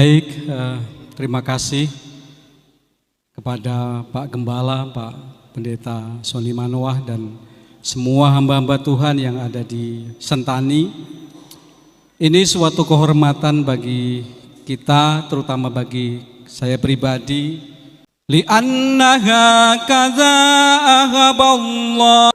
Baik, terima kasih kepada Pak Gembala, Pak Pendeta Sony Manoah dan semua hamba-hamba Tuhan yang ada di Sentani. Ini suatu kehormatan bagi kita, terutama bagi saya pribadi. Li'annaha kadza ahaballah.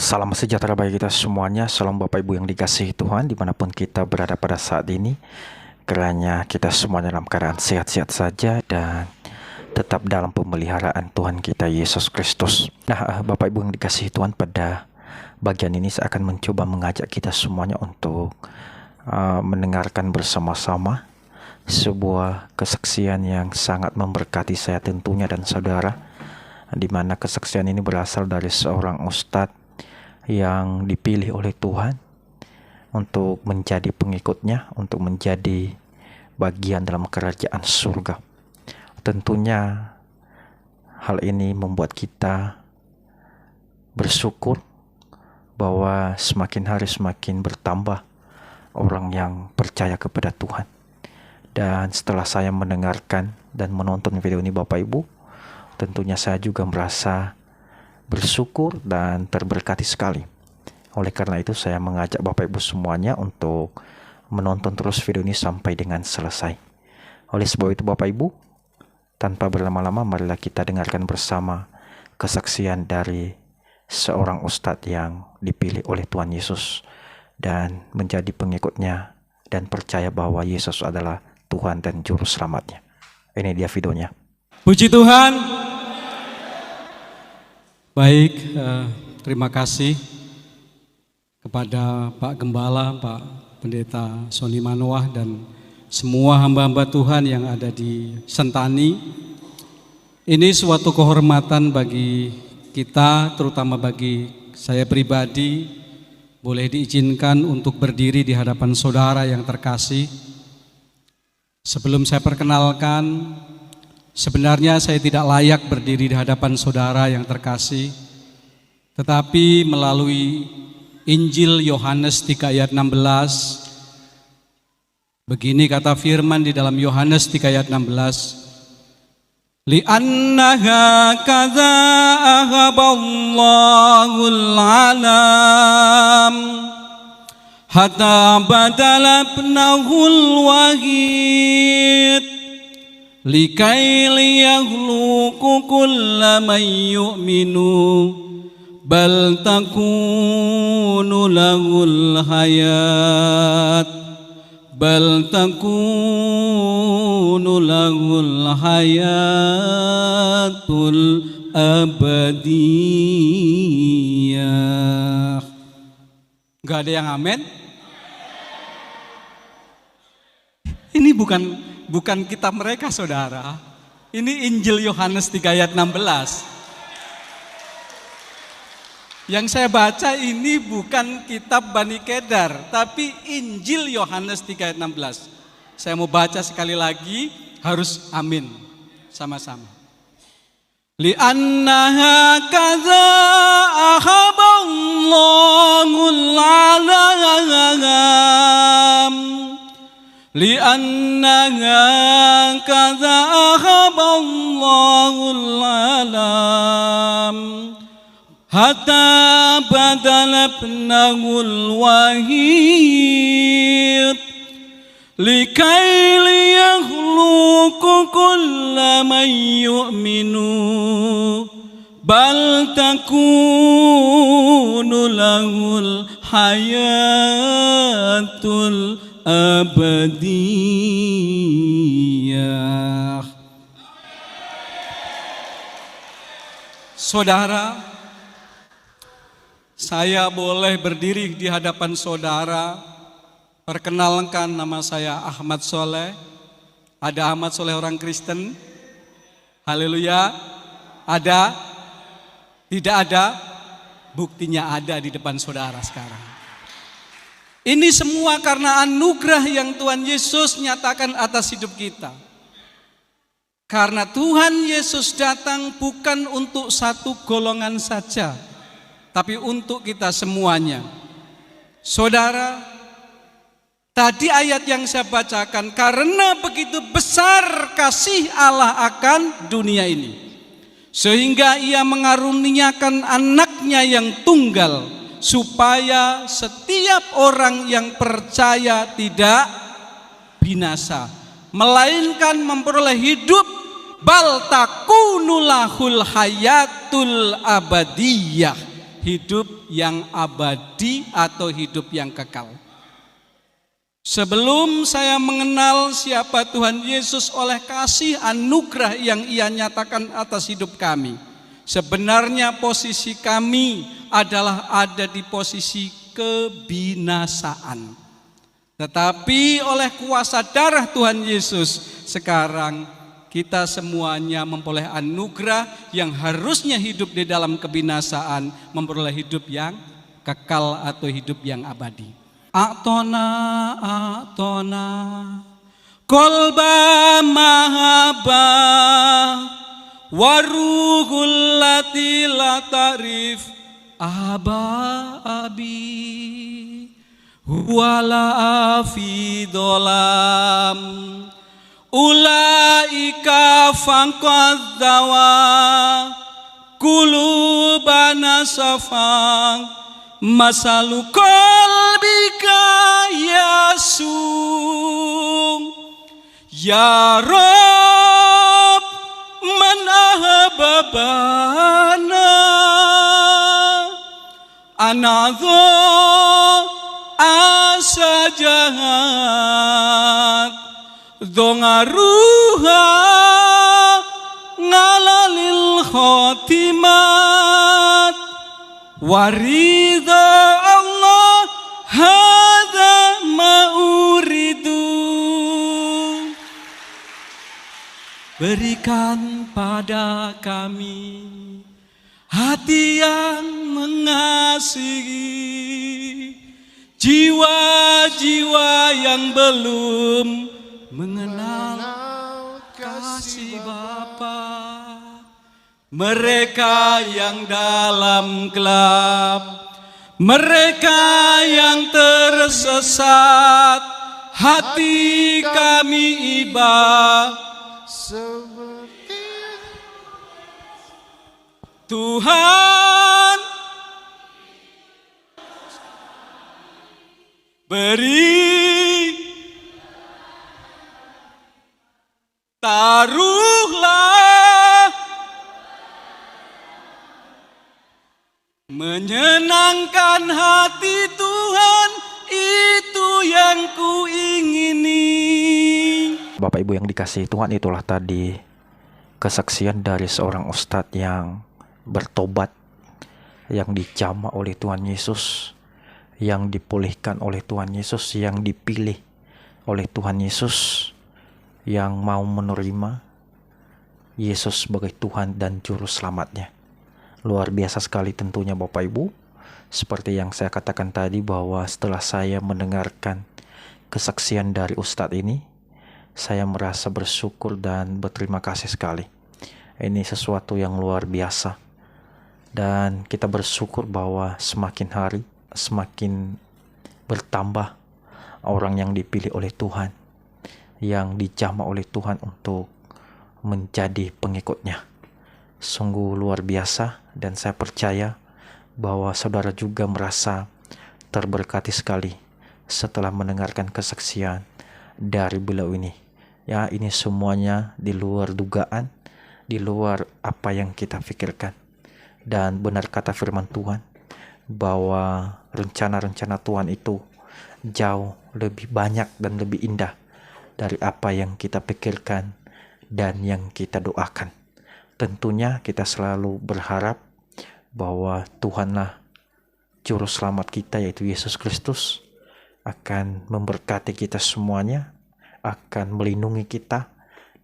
Salam sejahtera bagi kita semuanya. Salam Bapak Ibu yang dikasihi Tuhan dimanapun kita berada pada saat ini. Kiranya kita semuanya dalam keadaan sehat-sehat saja dan tetap dalam pemeliharaan Tuhan kita Yesus Kristus. Nah, Bapak Ibu yang dikasihi Tuhan, pada bagian ini saya akan mencoba mengajak kita semuanya untuk mendengarkan bersama-sama sebuah kesaksian yang sangat memberkati saya tentunya dan saudara, di mana kesaksian ini berasal dari seorang ustadz yang dipilih oleh Tuhan untuk menjadi pengikutnya, untuk menjadi bagian dalam kerajaan surga. Tentunya hal ini membuat kita bersyukur bahwa semakin hari semakin bertambah orang yang percaya kepada Tuhan. Dan setelah saya mendengarkan dan menonton video ini Bapak Ibu, tentunya saya juga merasa bersyukur dan terberkati sekali. Oleh karena itu saya mengajak Bapak Ibu semuanya untuk menonton terus video ini sampai dengan selesai. Oleh sebab itu Bapak Ibu, tanpa berlama-lama marilah kita dengarkan bersama kesaksian dari seorang ustadz yang dipilih oleh Tuhan Yesus dan menjadi pengikutnya dan percaya bahwa Yesus adalah Tuhan dan Juru Selamatnya. Ini dia videonya. Puji Tuhan. Baik, terima kasih kepada Pak Gembala, Pak Pendeta Sony Manoah dan semua hamba-hamba Tuhan yang ada di Sentani. Ini suatu kehormatan bagi kita, terutama bagi saya pribadi, boleh diizinkan untuk berdiri di hadapan saudara yang terkasih. Sebelum saya perkenalkan, sebenarnya saya tidak layak berdiri di hadapan saudara yang terkasih, tetapi melalui Injil Yohanes 3 ayat 16, begini kata firman di dalam Yohanes 3 ayat 16, li'annaha kadza ahaballahul alam hatta badala ibnahul wahid likai liyakhluqu kulla man yu'minu bal takunu lahul hayat bal takunu lahul hayatul abadiyah. Gak ada yang amin? Ini bukan kitab mereka saudara. Ini Injil Yohanes 3 ayat 16. Yang saya baca ini bukan kitab Bani Kedar, tapi Injil Yohanes 3 ayat 16. Saya mau baca sekali lagi, harus amin sama-sama. Li'annaha kadza ahaballahul alam li'annaha kadza ahaballahul alam hatta badala ibnahul wahid likai liyakhluqu kulla man yu'minu bal takunu lahul hayatul abadiyah. Saudara, saya boleh berdiri di hadapan saudara. Perkenalkan, nama saya Ahmad Soleh. Ada Ahmad Soleh orang Kristen? Haleluya. Ada? Tidak ada? Buktinya ada di depan saudara sekarang. Ini semua karena anugerah yang Tuhan Yesus nyatakan atas hidup kita. Karena Tuhan Yesus datang bukan untuk satu golongan saja, tapi untuk kita semuanya. Saudara, tadi ayat yang saya bacakan, karena begitu besar kasih Allah akan dunia ini, sehingga Ia mengaruniakan anaknya yang tunggal, supaya setiap orang yang percaya tidak binasa, melainkan memperoleh hidup, bal takunulahul hayatul abadiyah, hidup yang abadi atau hidup yang kekal. Sebelum saya mengenal siapa Tuhan Yesus oleh kasih anugerah yang Ia nyatakan atas hidup kami, sebenarnya posisi kami adalah ada di posisi kebinasaan. Tetapi oleh kuasa darah Tuhan Yesus, sekarang kita semuanya memperoleh anugerah yang harusnya hidup di dalam kebinasaan, memperoleh hidup yang kekal atau hidup yang abadi. A'tona kolba mahaba waruhul lati la tarif abi wala afidolam ulaika fangqadzawa kulubana safang masalu qalbika yasum ya Rob man ahbabana anadho asajahat dongaruha ngalalil khotimat warida Allah hadza mauridu. Berikan pada kami hati yang mengasihi, jiwa-jiwa yang belum mengenal kasih Bapa, mereka yang dalam gelap, mereka yang tersesat, hati kami iba seperti Tuhan beri, taruhlah, menyenangkan hati Tuhan, itu yang kuingini. Bapak Ibu yang dikasihi Tuhan, itulah tadi kesaksian dari seorang ustadz yang bertobat, yang dijamah oleh Tuhan Yesus, yang dipulihkan oleh Tuhan Yesus, yang dipilih oleh Tuhan Yesus, yang mau menerima Yesus sebagai Tuhan dan Juru Selamatnya. Luar biasa sekali tentunya Bapak Ibu. Seperti yang saya katakan tadi, bahwa setelah saya mendengarkan kesaksian dari ustadz ini, saya merasa bersyukur dan berterima kasih sekali. Ini sesuatu yang luar biasa. Dan kita bersyukur bahwa semakin hari semakin bertambah orang yang dipilih oleh Tuhan, yang dijamah oleh Tuhan untuk menjadi pengikutnya. Sungguh luar biasa, dan saya percaya bahwa saudara juga merasa terberkati sekali setelah mendengarkan kesaksian dari beliau ini. Ya, ini semuanya di luar dugaan, di luar apa yang kita pikirkan. Dan benar kata firman Tuhan, bahwa rencana-rencana Tuhan itu jauh lebih banyak dan lebih indah dari apa yang kita pikirkan dan yang kita doakan. Tentunya kita selalu berharap bahwa Tuhanlah Juru Selamat kita, yaitu Yesus Kristus, akan memberkati kita semuanya, akan melindungi kita,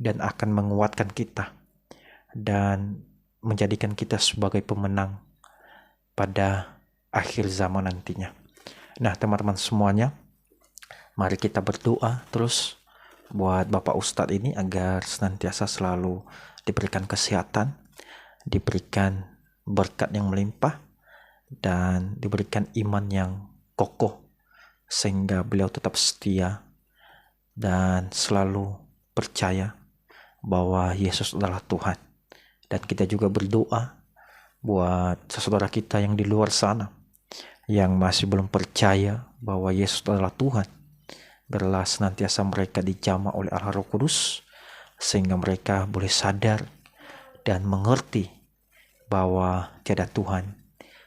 dan akan menguatkan kita, dan menjadikan kita sebagai pemenang pada akhir zaman nantinya. Nah, teman-teman semuanya, mari kita berdoa terus buat Bapak Ustadz ini agar senantiasa selalu diberikan kesehatan, diberikan berkat yang melimpah, dan diberikan iman yang kokoh sehingga beliau tetap setia dan selalu percaya bahwa Yesus adalah Tuhan. Dan kita juga berdoa buat saudara kita yang di luar sana yang masih belum percaya bahwa Yesus adalah Tuhan. Biarlah senantiasa mereka dijamah oleh Allah Roh Kudus sehingga mereka boleh sadar dan mengerti bahwa tiada Tuhan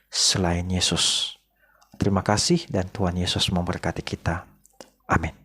selain Yesus. Terima kasih dan Tuhan Yesus memberkati kita. Amin.